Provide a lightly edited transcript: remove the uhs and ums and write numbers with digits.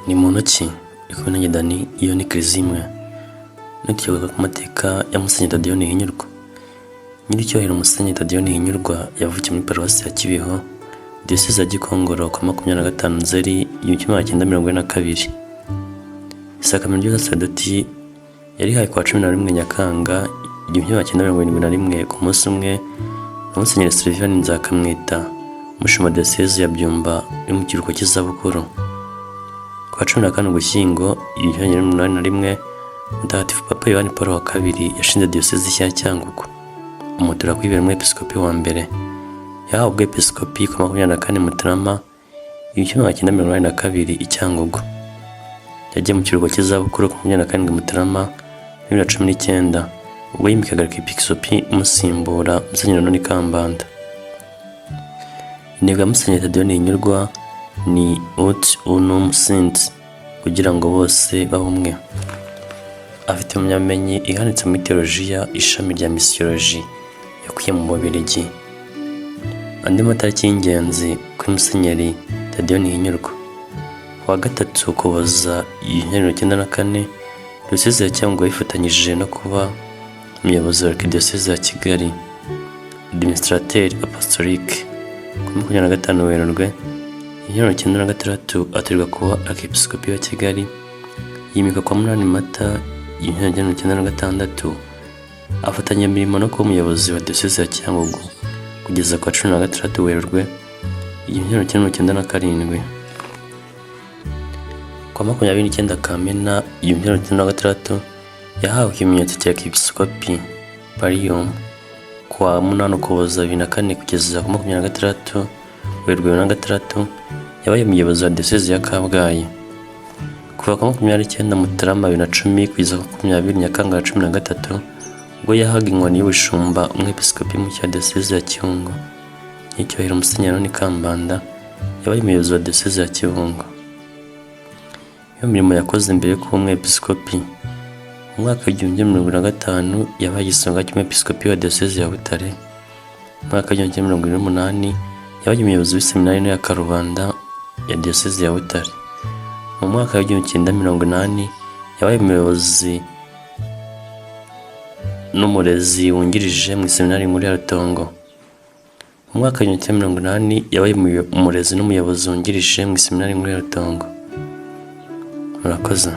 Ni muntu ki iko n'ingedani iyo ni krizimwe n'ukiyoboka ku mateka ya Musenyeri Tadeyo Ntihinyurwa. Nyiricyubahiro Musenyeri Tadeyo Ntihinyurwa yavukiye muri Paruwasi ya Kibeho Diyosezi ya Gikongoro ku 25 Nzeri 1942. Isakaramentu ry'Ubusaseridoti yarihaye ku 11 nyakanga 1971 ku munsi umwe na Musenyeri Sereviliyani NZAKAMWITA umushumba Diyosezi ya Byumba uri mu kiruhuko cy'izabukuru. Ku 14 ugushyingo 1981 Mutagatifu Papa Yohani Pawulo yashinze Diyosezi nshya Cyangugu. Umutorera kuyibera Umwepiskopi wa mbere. Yahawe Umwepiskopi ku 24 Mutarama 1982 i Cyangugu. Yagiye mu kiruhuko cy'izabukuru ku 27 Mutarama 2019 ubwo yimikaga Umwepiskopi umusimbura Musenyeri Antoni Kambanda. Intego ya Musenyeri Tadeyo Ntihinyurwa ni Unum Sint kugira ngo bose babe umwe. Afite impamyabumenyi ihanitse muri teolojiya ishami rya misiyoloji yakuye mu Bubiligi. Andi matariki y'ingenzi kuri Musenyeri Tadeyo Ntihinyurwa: kuwa 3 Ukuboza 1994 Diyosezi ya Cyangugu yifatanyije no kuba umuyobozi wa Diyosezi ya Kigali Administrateur Apostolique. Ku 25 Werurwe 1996 atorerwa kuba Umwepiskopi wa Kigali. Yimika kwa 8 Mata 1996 afatanya imirimo no kuba umuyobozi wa Diyosezi ya Cyangugu kugeza ku 16 Werurwe 1997. Kwa 29 Kamena 1996 yahawe ikimenyetso cya Umwepiskopi Parium. Kuwa 8 Ukuboza 2004 kugeza ku 26 Werurwe 2006 yabaye umuyobozi wa Diyosezi ya Kabgayi. Kuva ku 29 Mutarama 2010 kugeza ku 20 Nyakanga 2013 ubwo yahaga inkoni y'ubushumba Umwepiskopi mu cya Diyosezi ya Kibungo. Nyiricyubahiro Musenyeri Antoni Kambanda yabaye umuyobozi wa Diyosezi ya Kibungo. Iyo mirimo yakoze mbere yo kuba Umwepiskopi. Mu mwaka wa 1925 yabaye igisonga cy'Umwepiskopi wa Diyosezi ya Butare. Mu mwaka wa 1928 yabaye umuyobozi w'iseminari nto ya Karubanda ya Diyosezi ya Butare. Mu mwaka wa 1980 yabaye umuyobozi n'umurezi wungirije mu iseminari nkuru ya Rutongo. Mu mwaka wa 1980 yabaye umurezi n'umuyobozi wungirije mu iseminari nkuru ya Rutongo. Murakoze.